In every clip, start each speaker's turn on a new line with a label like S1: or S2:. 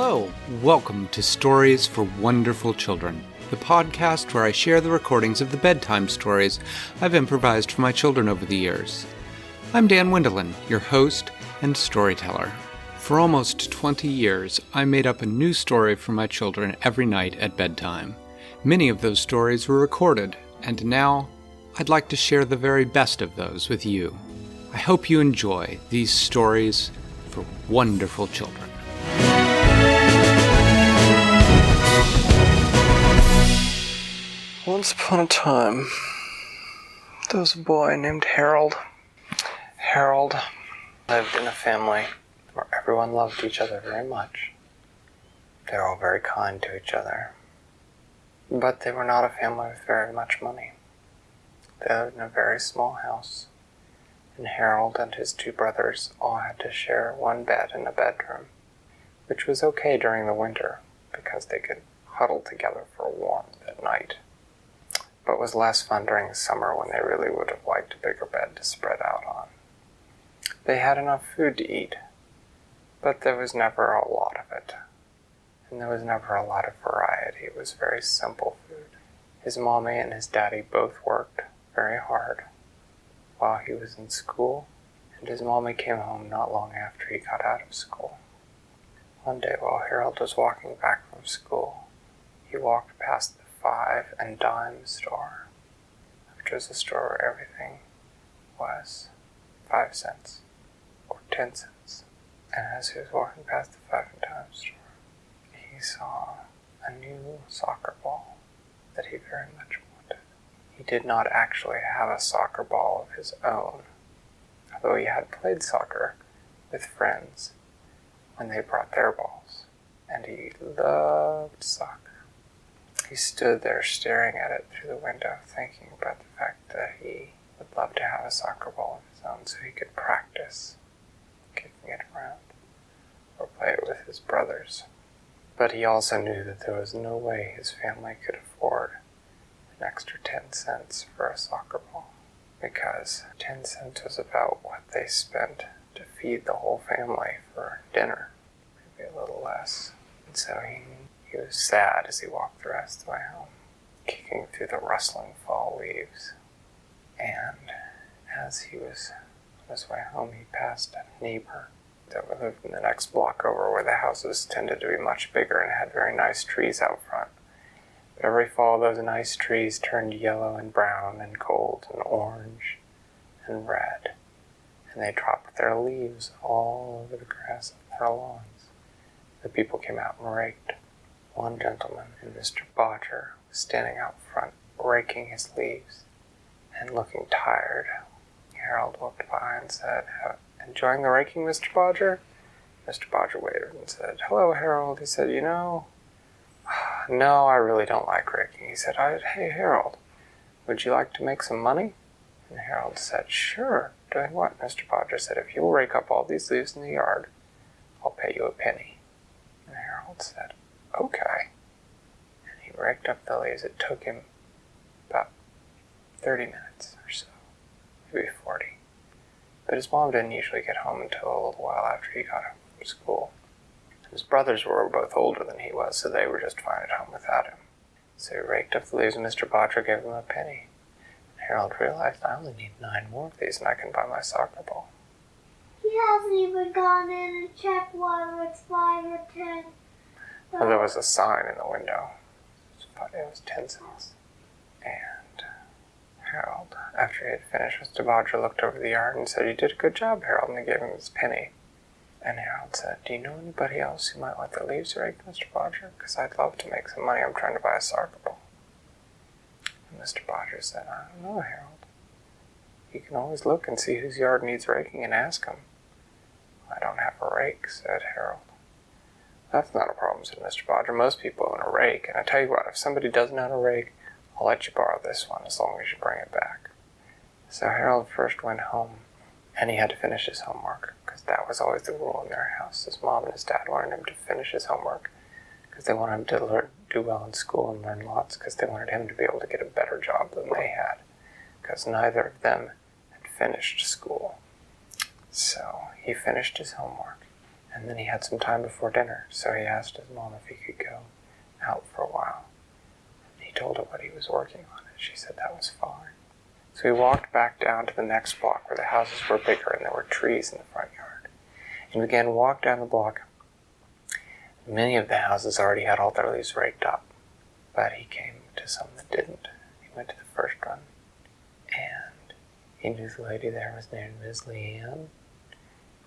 S1: Hello, welcome to Stories for Wonderful Children, the podcast where I share the recordings of the bedtime stories I've improvised for my children over the years. I'm Dan Wendelin, your host and storyteller. For almost 20 years, I made up a new story for my children every night at bedtime. Many of those stories were recorded, and now I'd like to share the very best of those with you. I hope you enjoy these stories for wonderful children.
S2: Once upon a time, there was a boy named Harold. Harold lived in a family where everyone loved each other very much. They were all very kind to each other. But they were not a family with very much money. They lived in a very small house, and Harold and his two brothers all had to share one bed in a bedroom, which was okay during the winter because they could huddle together for warmth at night, but was less fun during the summer when they really would have liked a bigger bed to spread out on. They had enough food to eat, but there was never a lot of it, and there was never a lot of variety. It was very simple food. His mommy and his daddy both worked very hard while he was in school, and his mommy came home not long after he got out of school. One day while Harold was walking back from school, he walked past the 5 and dime store, which was a store where everything was 5 cents or 10 cents. And as he was walking past the 5 and dime store, he saw a new soccer ball that he very much wanted. He did not actually have a soccer ball of his own, although he had played soccer with friends when they brought their balls, and he loved soccer. He stood there staring at it through the window, thinking about the fact that he would love to have a soccer ball of his own so he could practice kicking it around or play it with his brothers. But he also knew that there was no way his family could afford an extra 10 cents for a soccer ball, because 10 cents was about what they spent to feed the whole family for dinner, maybe a little less. And so he was sad as he walked the rest of the way home, kicking through the rustling fall leaves. And as he was on his way home, he passed a neighbor that lived in the next block over, where the houses tended to be much bigger and had very nice trees out front. But every fall, those nice trees turned yellow and brown and gold and orange and red, and they dropped their leaves all over the grass of their lawns. The people came out and raked. One gentleman, and Mr. Bodger, was standing out front, raking his leaves and looking tired. Harold walked by and said, "Enjoying the raking, Mr. Bodger?" Mr. Bodger waved and said, "Hello, Harold." He said, "No, I really don't like raking." He said, "Hey, Harold, would you like to make some money?" And Harold said, "Sure." "Doing what?" Mr. Bodger said, "If you'll rake up all these leaves in the yard, I'll pay you a penny." And Harold said, "Okay." And he raked up the leaves. It took him about 30 minutes or so, maybe 40. But his mom didn't usually get home until a little while after he got home from school. His brothers were both older than he was, so they were just fine at home without him. So he raked up the leaves, and Mr. Bodger gave him a penny. And Harold realized, I only need 9 more of these, and I can buy my soccer ball.
S3: He hasn't even gone in and checked whether it's 5 or 10.
S2: Well, there was a sign in the window. It was 10 cents. And Harold, after he had finished, Mr. Bodger looked over the yard and said, "You did a good job, Harold," and he gave him his penny. And Harold said, "Do you know anybody else who might like their leaves raked, Mr. Bodger? Because I'd love to make some money. I'm trying to buy a soccer ball." And Mr. Bodger said, "I don't know, Harold. You can always look and see whose yard needs raking and ask him." "I don't have a rake," said Harold. "That's not a problem," said Mr. Bodger. "Most people own a rake, and I tell you what, if somebody doesn't own a rake, I'll let you borrow this one as long as you bring it back." So Harold first went home, and he had to finish his homework, because that was always the rule in their house. His mom and his dad wanted him to finish his homework, because they wanted him to do well in school and learn lots, because they wanted him to be able to get a better job than they had, because neither of them had finished school. So he finished his homework, And then he had some time before dinner, so he asked his mom if he could go out for a while. He told her what he was working on, and she said that was fine. So he walked back down to the next block where the houses were bigger and there were trees in the front yard. He began to walk down the block. Many of the houses already had all their leaves raked up, but he came to some that didn't. He went to the first one, and he knew the lady there was named Miss Leanne,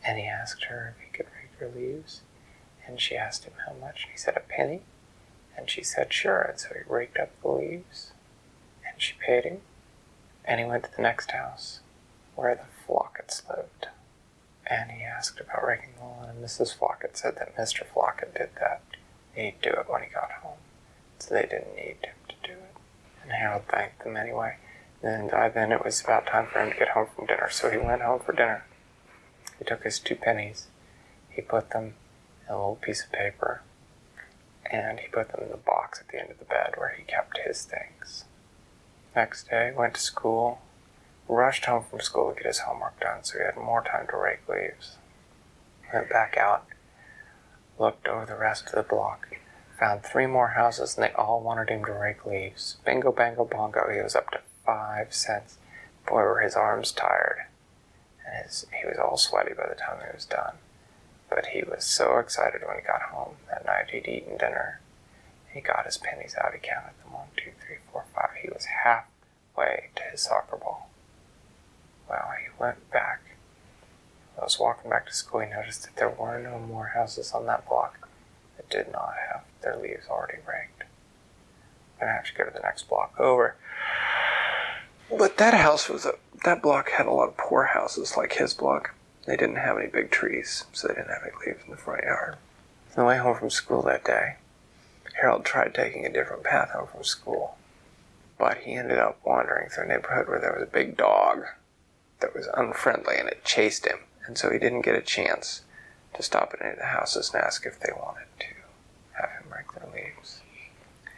S2: and he asked her if he could rake her leaves, and she asked him how much, and he said a penny, and she said sure, and so he raked up the leaves, and she paid him, and he went to the next house, where the Flockets lived, and he asked about raking the lawn, and Mrs. Flocket said that Mr. Flocket did that. He'd do it when he got home, so they didn't need him to do it. And Harold thanked them anyway, and then it was about time for him to get home from dinner, so he went home for dinner. He took his 2 pennies, he put them in a little piece of paper, and he put them in the box at the end of the bed where he kept his things. Next day, went to school, rushed home from school to get his homework done so he had more time to rake leaves. Went back out, looked over the rest of the block, found 3 more houses, and they all wanted him to rake leaves. Bingo, bango, bongo, he was up to 5 cents. Boy, were his arms tired, and he was all sweaty by the time he was done. But he was so excited when he got home. That night he'd eaten dinner. He got his pennies out, he counted them, 1, 2, 3, 4, 5. He was halfway to his soccer ball. Well, he went back. I was walking back to school, he noticed that there were no more houses on that block that did not have their leaves already raked. I'm going to have to go to the next block over. But that block had a lot of poor houses like his block. They didn't have any big trees, so they didn't have any leaves in the front yard. On the way home from school that day, Harold tried taking a different path home from school, but he ended up wandering through a neighborhood where there was a big dog that was unfriendly, and it chased him, and so he didn't get a chance to stop at any of the houses and ask if they wanted to have him rake their leaves.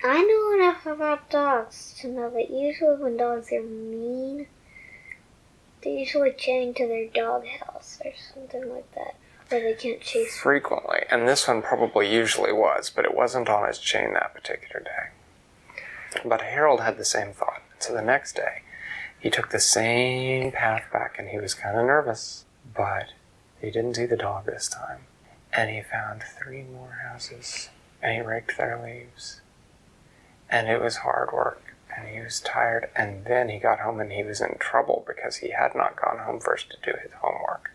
S3: I know enough about dogs to know that usually when dogs are mean, they usually chain to their dog house or something like that, where they can't chase.
S2: Frequently, and this one probably usually was, but it wasn't on his chain that particular day. But Harold had the same thought, so the next day, he took the same path back, and he was kind of nervous, but he didn't see the dog this time. And he found 3 more houses, and he raked their leaves. And it was hard work, and he was tired, and then he got home and he was in trouble because he had not gone home first to do his homework.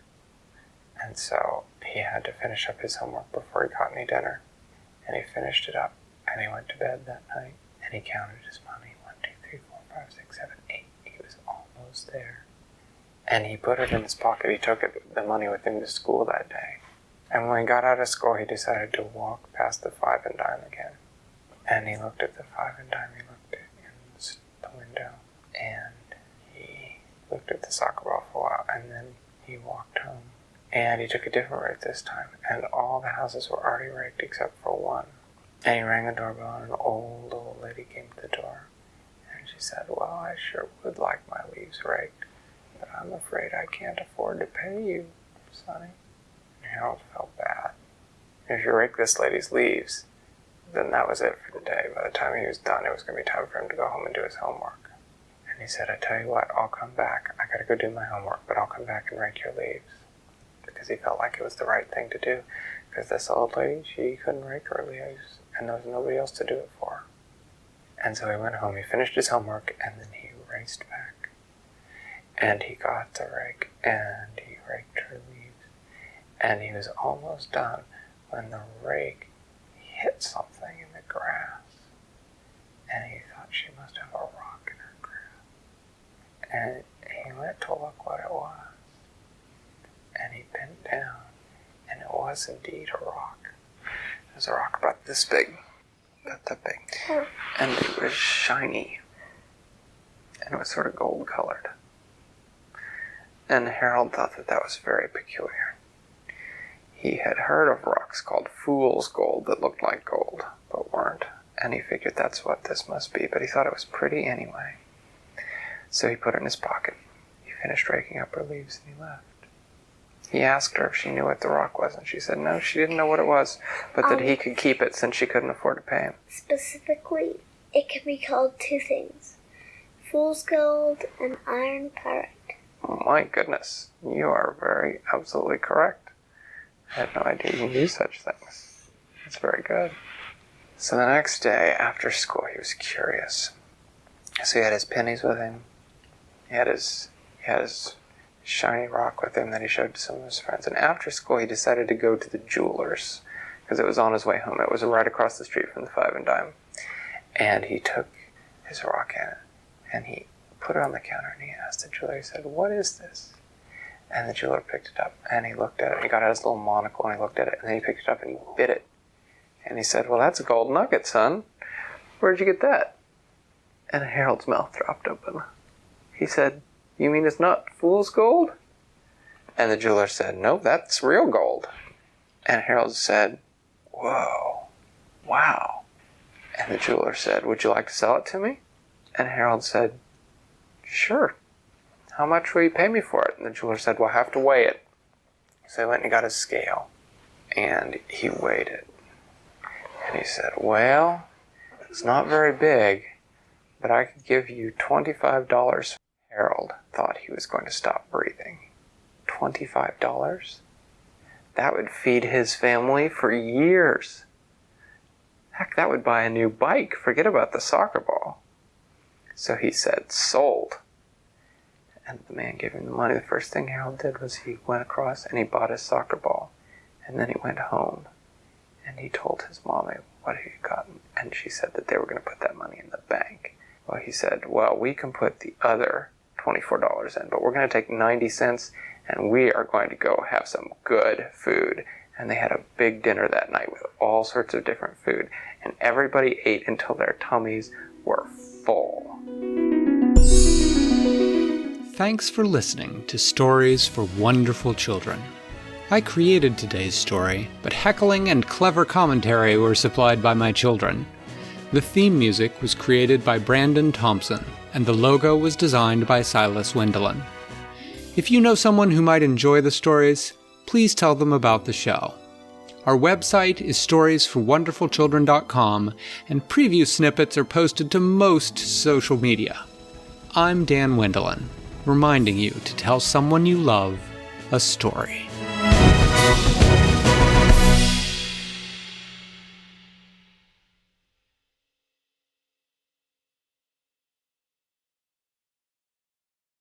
S2: And so he had to finish up his homework before he got any dinner. And he finished it up, and he went to bed that night, and he counted his money. 1, 2, 3, 4, 5, 6, 7, 8. He was almost there. And he put it in his pocket. He took the money with him to school that day. And when he got out of school, he decided to walk past the 5 and dime again. And he looked at the 5 and dime, he looked in the window, and he looked at the soccer ball for a while, and then he walked home. And he took a different route this time, and all the houses were already raked except for one. And he rang the doorbell, and an old lady came to the door, and she said, "Well, I sure would like my leaves raked, but I'm afraid I can't afford to pay you, Sonny." And Harold felt bad. If you rake this lady's leaves, then that was it for the day. By the time he was done, it was going to be time for him to go home and do his homework. And he said, "I tell you what, I'll come back. I got to go do my homework, but I'll come back and rake your leaves." Because he felt like it was the right thing to do. Because this old lady, she couldn't rake her leaves, and there was nobody else to do it for her. And so he went home, he finished his homework, and then he raced back. And he got the rake, and he raked her leaves. And he was almost done when the rake hit something in the grass. And he thought she must have a rock in her grass. And he went to look what it was. And he bent down, and it was indeed a rock. It was a rock about this big, about that big. And it was shiny. And it was sort of gold-colored. And Harold thought that that was very peculiar. He had heard of rocks called fool's gold that looked like gold, but weren't. And he figured that's what this must be, but he thought it was pretty anyway. So he put it in his pocket. He finished raking up her leaves, and he left. He asked her if she knew what the rock was, and she said no, she didn't know what it was, but that he could keep it since she couldn't afford to pay him.
S3: Specifically, it can be called two things: fool's gold and iron pyrite.
S2: Oh my goodness, you are very absolutely correct. I had no idea you knew such things. That's very good. So the next day after school, he was curious. So he had his pennies with him. He had his shiny rock with him that he showed to some of his friends. And after school, he decided to go to the jeweler's because it was on his way home. It was right across the street from the Five and Dime. And he took his rock in it, and he put it on the counter, and he asked the jeweler, he said, "What is this?" And the jeweler picked it up, and he looked at it, and he got out his little monocle, and he looked at it, and then he picked it up, and he bit it. And he said, "Well, that's a gold nugget, son. Where'd you get that?" And Harold's mouth dropped open. He said, "You mean it's not fool's gold?" And the jeweler said, "No, that's real gold." And Harold said, "Whoa, wow." And the jeweler said, "Would you like to sell it to me?" And Harold said, "Sure. How much will you pay me for it?" And the jeweler said, "Well, I have to weigh it." So he went and he got his scale, and he weighed it. And he said, "Well, it's not very big, but I could give you $25. Harold thought he was going to stop breathing. $25? That would feed his family for years. Heck, that would buy a new bike. Forget about the soccer ball. So he said, "Sold." And the man gave him the money. The first thing Harold did was he went across and he bought his soccer ball. And then he went home and he told his mommy what he had gotten. And she said that they were going to put that money in the bank. Well, he said, "Well, we can put the other $24 in, but we're going to take 90 cents and we are going to go have some good food." And they had a big dinner that night with all sorts of different food. And everybody ate until their tummies were full.
S1: Thanks for listening to Stories for Wonderful Children. I created today's story, but heckling and clever commentary were supplied by my children. The theme music was created by Brandon Thompson, and the logo was designed by Silas Wendelin. If you know someone who might enjoy the stories, please tell them about the show. Our website is storiesforwonderfulchildren.com, and preview snippets are posted to most social media. I'm Dan Wendelin, reminding you to tell someone you love a story.